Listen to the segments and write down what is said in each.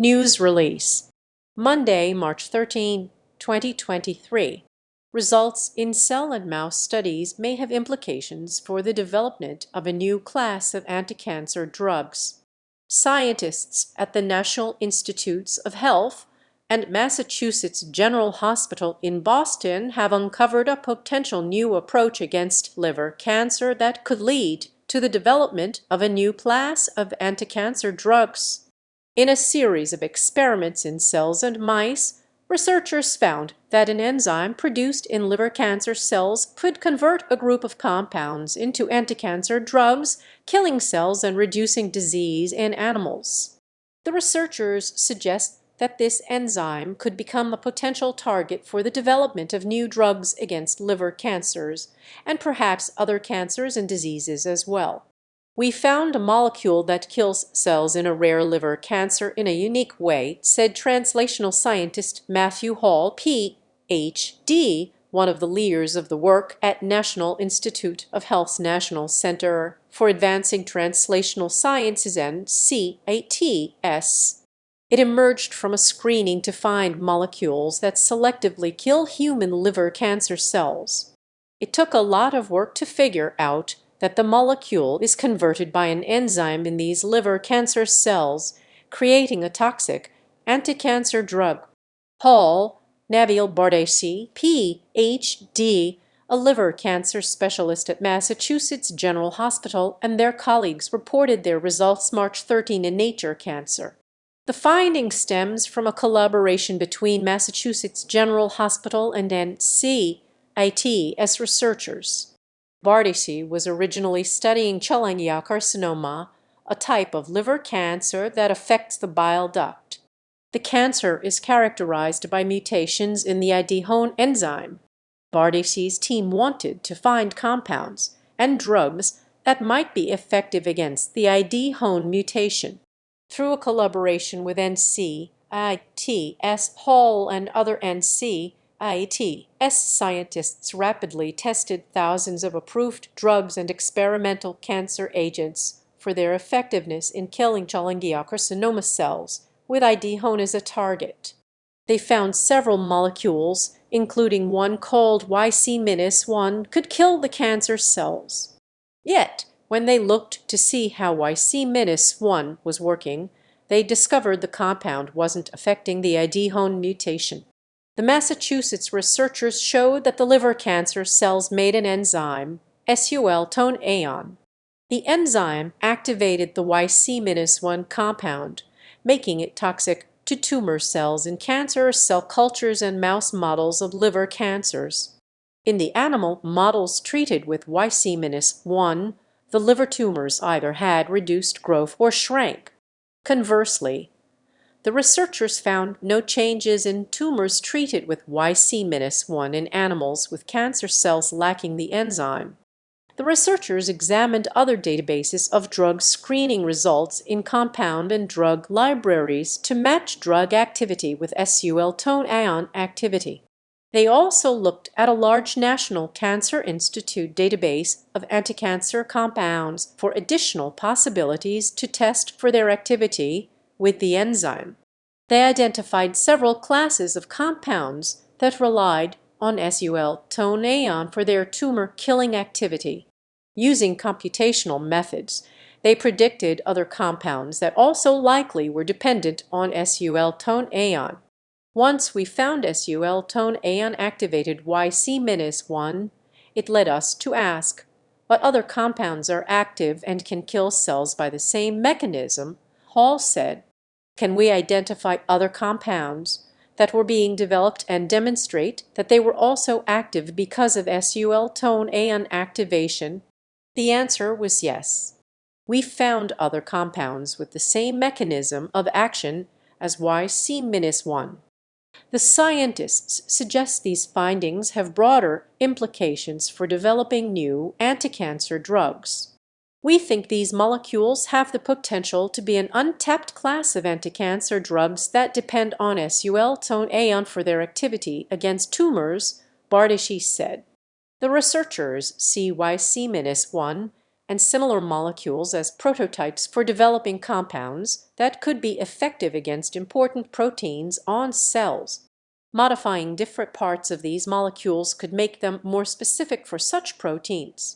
News release. Monday, March 13, 2023. Results in cell and mouse studies may have implications for the development of a new class of anticancer drugs. Scientists at the National Institutes of Health and Massachusetts General Hospital in Boston have uncovered a potential new approach against liver cancer that could lead to the development of a new class of anticancer drugs. In a series of experiments in cells and mice, researchers found that an enzyme produced in liver cancer cells could convert a group of compounds into anticancer drugs, killing cells and reducing disease in animals. The researchers suggest that this enzyme could become a potential target for the development of new drugs against liver cancers, and perhaps other cancers and diseases as well. "We found a molecule that kills cells in a rare liver cancer in a unique way," said translational scientist Matthew Hall, Ph.D., one of the leaders of the work at National Institute of Health's National Center for Advancing Translational Sciences, NCATS. It emerged from a screening to find molecules that selectively kill human liver cancer cells. It took a lot of work to figure out that the molecule is converted by an enzyme in these liver cancer cells, creating a toxic anticancer drug. Paul Nabil Bardesi, Ph.D., a liver cancer specialist at Massachusetts General Hospital, and their colleagues reported their results March 13 in Nature Cancer. The finding stems from a collaboration between Massachusetts General Hospital and NCATS researchers. Bardesi was originally studying cholangiocarcinoma, a type of liver cancer that affects the bile duct. The cancer is characterized by mutations in the IDHone enzyme. Bardesi's team wanted to find compounds and drugs that might be effective against the IDHone mutation. Through a collaboration with NCATS, Hall and other NCATS scientists rapidly tested thousands of approved drugs and experimental cancer agents for their effectiveness in killing cholangiocarcinoma cells, with IDHone as a target. They found several molecules, including one called YC-1, could kill the cancer cells. Yet, when they looked to see how YC-1 was working, they discovered the compound wasn't affecting the IDHone mutation. The Massachusetts researchers showed that the liver cancer cells made an enzyme, SUL-TONE-AON. The enzyme activated the YC-1 compound, making it toxic to tumor cells in cancer cell cultures and mouse models of liver cancers. In the animal models treated with YC-1, the liver tumors either had reduced growth or shrank. Conversely, the researchers found no changes in tumors treated with YC-1 in animals with cancer cells lacking the enzyme. The researchers examined other databases of drug screening results in compound and drug libraries to match drug activity with SUL-TONE-AON activity. They also looked at a large National Cancer Institute database of anticancer compounds for additional possibilities to test for their activity with the enzyme. They identified several classes of compounds that relied on SUL-TONE-AON for their tumor-killing activity. Using computational methods, they predicted other compounds that also likely were dependent on SUL-TONE-AON. Once we found SUL-TONE-AON activated YC-1, it led us to ask what other compounds are active and can kill cells by the same mechanism. Hall said, "Can we identify other compounds that were being developed and demonstrate that they were also active because of SUL-TONE-AON activation?" The answer was yes. We found other compounds with the same mechanism of action as YC-1. The scientists suggest these findings have broader implications for developing new anticancer drugs. "We think these molecules have the potential to be an untapped class of anticancer drugs that depend on SUL-TONE-AON for their activity against tumors," Bardesi said. The researchers see YC-1 and similar molecules as prototypes for developing compounds that could be effective against important proteins on cells. Modifying different parts of these molecules could make them more specific for such proteins.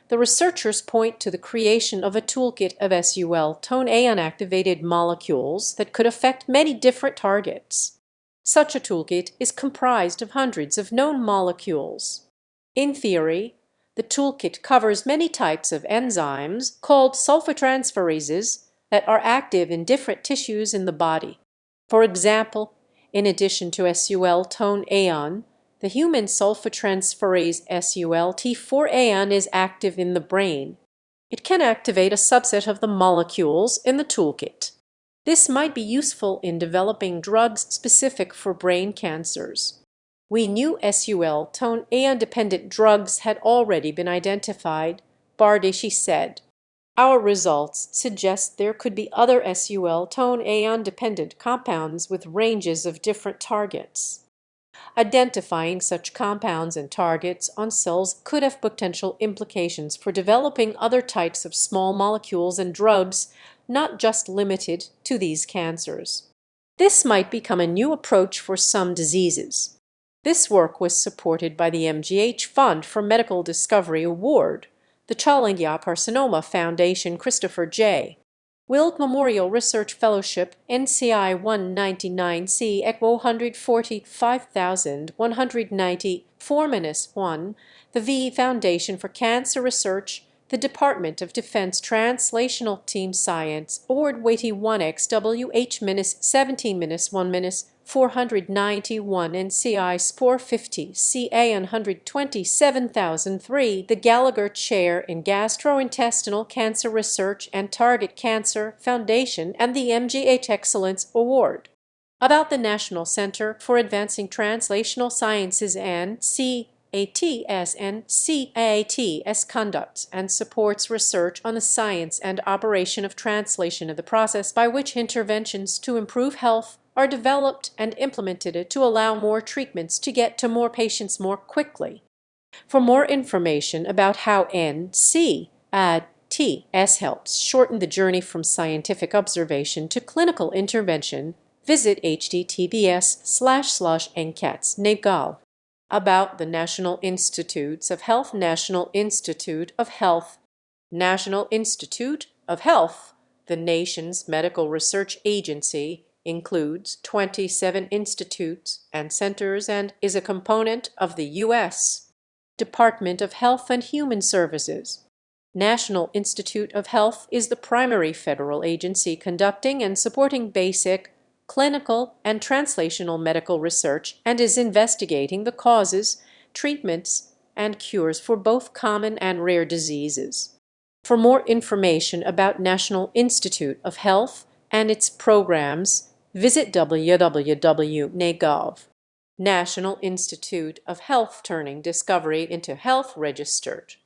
The researchers point to the creation of a toolkit of SUL-tone activated molecules that could affect many different targets. Such a toolkit is comprised of hundreds of known molecules. In theory, the toolkit covers many types of enzymes called sulfotransferases that are active in different tissues in the body. For example, in addition to SUL-tone, the human sulfotransferase SULT4 is active in the brain. It can activate a subset of the molecules in the toolkit. This might be useful in developing drugs specific for brain cancers. We knew SUL-tone-dependent drugs had already been identified, Bardeschi said. Our results suggest there could be other SUL-tone-dependent compounds with ranges of different targets. Identifying such compounds and targets on cells could have potential implications for developing other types of small molecules and drugs, not just limited to these cancers. This might become a new approach for some diseases. This work was supported by the MGH Fund for Medical Discovery Award, the Cholangiocarcinoma Foundation Christopher J. Wild Memorial Research Fellowship NCI 199C ECWO 145,190 4-1, the V Foundation for Cancer Research, the Department of Defense Translational Team Science Award Weighty 1XWH-17-1- 491 NCI Spore 50 CA 127,003, the Gallagher Chair in Gastrointestinal Cancer Research and Target Cancer Foundation, and the MGH Excellence Award. About the National Center for Advancing Translational Sciences and CATS conducts and supports research on the science and operation of translation of the process by which interventions to improve health are developed and implemented to allow more treatments to get to more patients more quickly. For more information about how NCATS helps shorten the journey from scientific observation to clinical intervention, visit https://ncats.nagov. About the National Institutes of Health. National Institute of Health. National Institute of Health, the nation's medical research agency, includes 27 institutes and centers and is a component of the U.S. Department of Health and Human Services. National Institute of Health is the primary federal agency conducting and supporting basic, clinical, and translational medical research and is investigating the causes, treatments, and cures for both common and rare diseases. For more information about National Institute of Health and its programs, visit www.nagov. National Institute of Health turning discovery into health registered.